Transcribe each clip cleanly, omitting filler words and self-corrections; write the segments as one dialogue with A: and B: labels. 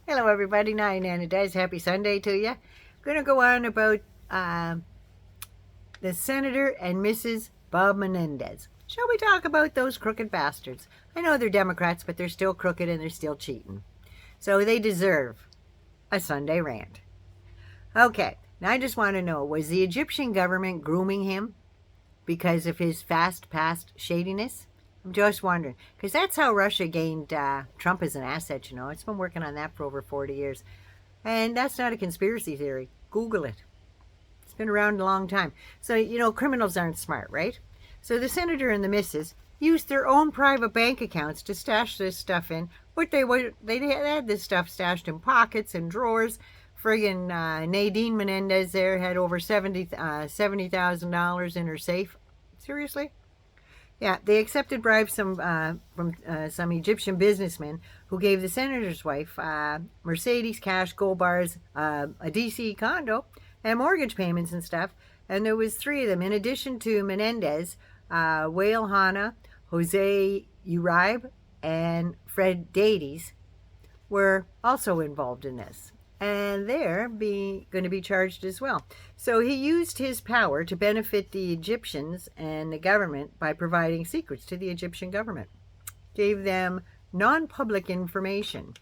A: Hello everybody, Nana Des. Happy Sunday to you. I'm going to go on about the Senator and Mrs. Bob Menendez. Shall we talk about those crooked bastards? I know they're Democrats, but they're still crooked and they're still cheating. So they deserve a Sunday rant. Okay, now I just want to know, was the Egyptian government grooming him because of his fast past shadiness? I'm just wondering, because that's how Russia gained Trump as an asset, It's been working on that for over 40 years. And that's not a conspiracy theory. Google it. It's been around a long time. So, criminals aren't smart, right? So the senator and the missus used their own private bank accounts to stash this stuff in. But they had this stuff stashed in pockets and drawers. Friggin' Nadine Menendez there had over $70,000 in her safe. Seriously? Yeah, they accepted bribes from some Egyptian businessmen who gave the senator's wife Mercedes, cash, gold bars, a DC condo, and mortgage payments and stuff. And there was three of them. In addition to Menendez, Wael Hannah, Jose Uribe, and Fred Davies were also involved in this. And they're going to be charged as well. So he used his power to benefit the Egyptians and the government by providing secrets to the Egyptian government. Gave them non-public information,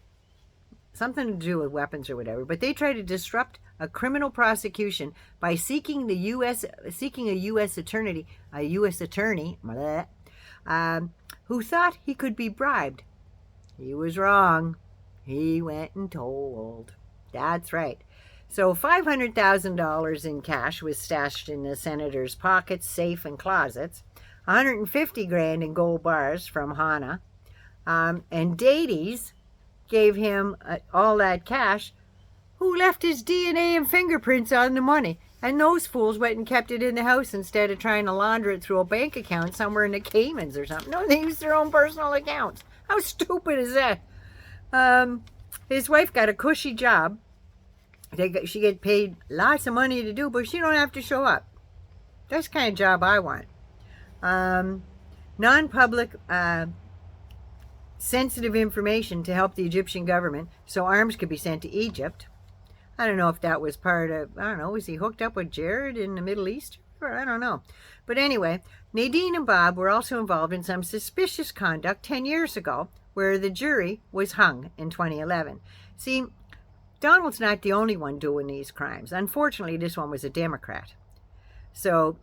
A: something to do with weapons or whatever, but they tried to disrupt a criminal prosecution by seeking a U.S. attorney, who thought he could be bribed. He was wrong. He went and told. That's right. So $500,000 in cash was stashed in the senator's pockets, safe, and closets. $150,000 in gold bars from Hannah. And Davies gave him all that cash, who left his DNA and fingerprints on the money. And those fools went and kept it in the house instead of trying to launder it through a bank account somewwer in the Caymans or something. No, they used their own personal accounts. How stupid is that? His wife got a cushy job. She get paid lots of money to do, but she don't have to show up. That's the kind of job I want. Non-public, sensitive information to help the Egyptian government so arms could be sent to Egypt. I don't know if that was was he hooked up with Jared in the Middle East? I don't know. But anyway, Nadine and Bob were also involved in some suspicious conduct 10 years ago, where the jury was hung in 2011. See, Donald's not the only one doing these crimes. Unfortunately, this one was a Democrat. So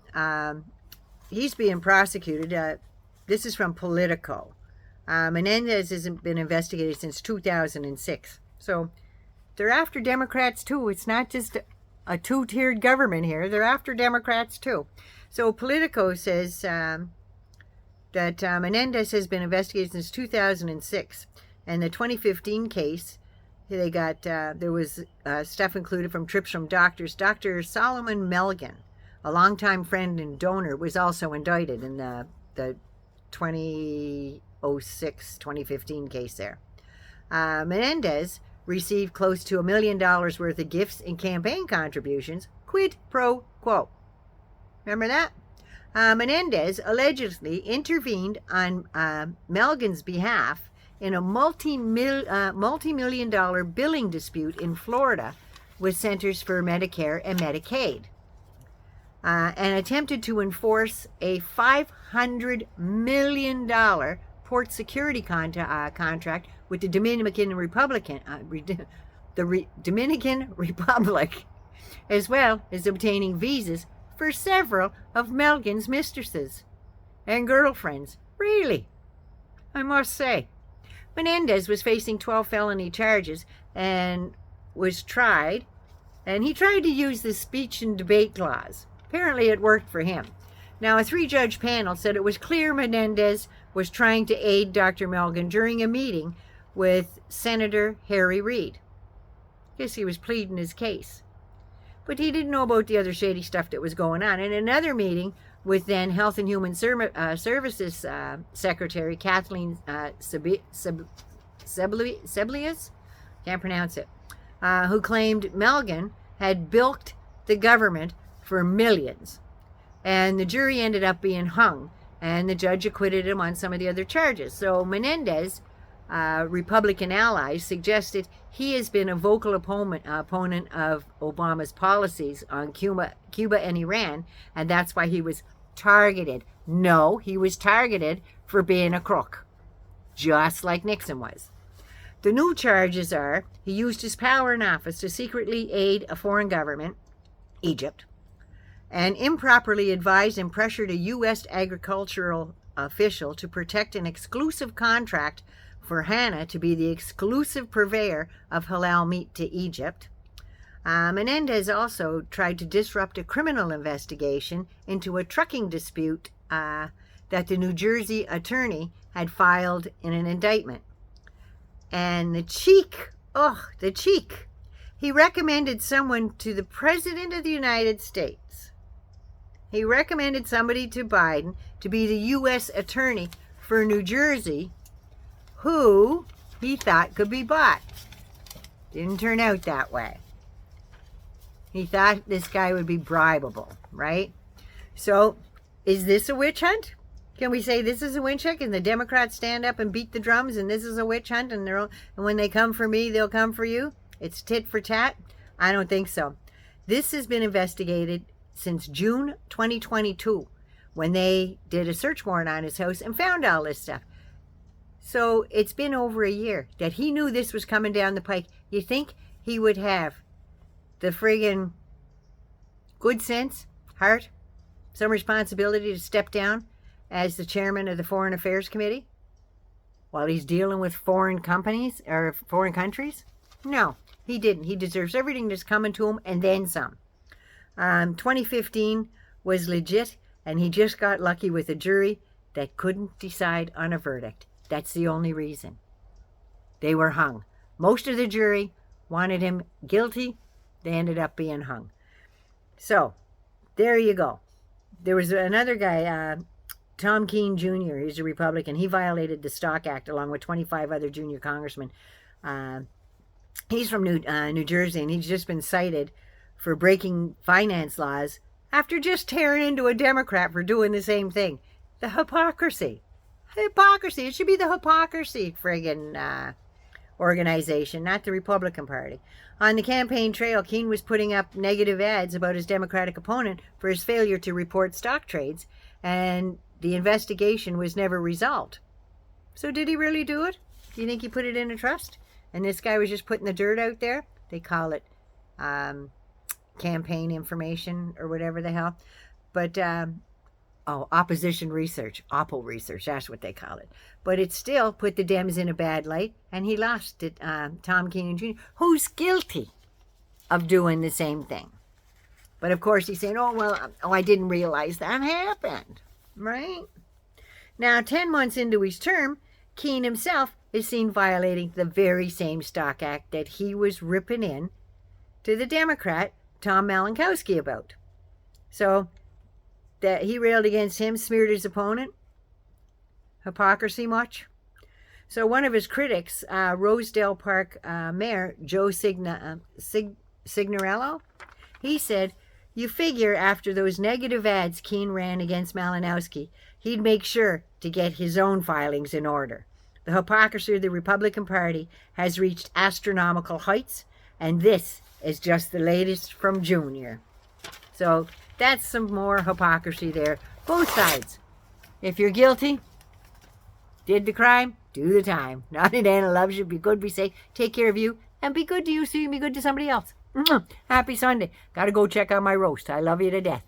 A: he's being prosecuted. This is from Politico. Menendez hasn't been investigated since 2006. So they're after Democrats too. It's not just a two-tiered government here. They're after Democrats too. So Politico says that Menendez has been investigated since 2006. And the 2015 case, they got, there was stuff included from trips from doctors. Dr. Solomon Melgen, a longtime friend and donor, was also indicted in the 2006-2015 case there. Menendez received close to $1 million worth of gifts and campaign contributions, quid pro quo. Remember that? Menendez allegedly intervened on Melgen's behalf in a multi-million-dollar billing dispute in Florida with Centers for Medicare and Medicaid, and attempted to enforce a $500 million port security contract with the Dominican Republic, as well as obtaining visas for several of Melgen's mistresses and girlfriends. Really, I must say. Menendez was facing 12 felony charges and was tried, and he tried to use the speech and debate clause. Apparently it worked for him. Now, a 3-judge panel said it was clear Menendez was trying to aid Dr. Melgen during a meeting with Senator Harry Reid. Guess he was pleading his case. But he didn't know about the other shady stuff that was going on. In another meeting with then Health and Human Services Secretary Kathleen Sebelius, can't pronounce it, who claimed Melgen had bilked the government for millions. And the jury ended up being hung, and the judge acquitted him on some of the other charges. So Menendez Republican allies suggested he has been a vocal opponent of Obama's policies on Cuba and Iran, and that's why he was targeted. No, he was targeted for being a crook, just like Nixon was. The new charges are he used his power in office to secretly aid a foreign government, Egypt, and improperly advised and pressured a U.S. agricultural official to protect an exclusive contract for Hannah to be the exclusive purveyor of halal meat to Egypt. Menendez also tried to disrupt a criminal investigation into a trucking dispute that the New Jersey attorney had filed in an indictment. And the cheek, he recommended someone to the President of the United States. He recommended somebody to Biden to be the U.S. attorney for New Jersey, who he thought could be bought. Didn't turn out that way. He thought this guy would be bribable, right? So, is this a witch hunt? Can we say this is a witch hunt and the Democrats stand up and beat the drums and this is a witch hunt and when they come for me, they'll come for you? It's tit for tat? I don't think so. This has been investigated since June 2022 when they did a search warrant on his house and found all this stuff. So it's been over a year that he knew this was coming down the pike. You think he would have the friggin' good sense, heart, some responsibility to step down as the chairman of the Foreign Affairs Committee while he's dealing with foreign companies or foreign countries? No, he didn't. He deserves everything that's coming to him and then some. 2015 was legit, and he just got lucky with a jury that couldn't decide on a verdict. That's the only reason. They were hung. Most of the jury wanted him guilty. They ended up being hung. So, there you go. There was another guy, Tom Keene Jr., he's a Republican. He violated the Stock Act along with 25 other junior congressmen. He's from New Jersey, and he's just been cited for breaking finance laws after just tearing into a Democrat for doing the same thing. The hypocrisy. Hypocrisy. It should be the hypocrisy friggin' organization, not the Republican Party. On the campaign trail, Keene was putting up negative ads about his Democratic opponent for his failure to report stock trades, and the investigation was never resolved. So did he really do it? Do you think he put it in a trust? And this guy was just putting the dirt out there? They call it campaign information or whatever the hell. But, opposition research. Oppo research, that's what they call it. But it still put the Dems in a bad light, and he lost it, Tom Keene Jr., who's guilty of doing the same thing. But of course he's saying, I didn't realize that happened. Right? Now, 10 months into his term, Keene himself is seen violating the very same Stock Act that he was ripping in to the Democrat, Tom Malinowski, about. So, that he railed against him, smeared his opponent. Hypocrisy much? So one of his critics, Rosedale Park Mayor Joe Signorello, he said, "You figure after those negative ads Keene ran against Malinowski, he'd make sure to get his own filings in order. The hypocrisy of the Republican Party has reached astronomical heights, and this is just the latest from Junior." So that's some more hypocrisy there. Both sides. If you're guilty, did the crime, do the time. Not that Anna loves you. Be good, be safe. Take care of you. And be good to you so you can be good to somebody else. Happy Sunday. Got to go check on my roast. I love you to death.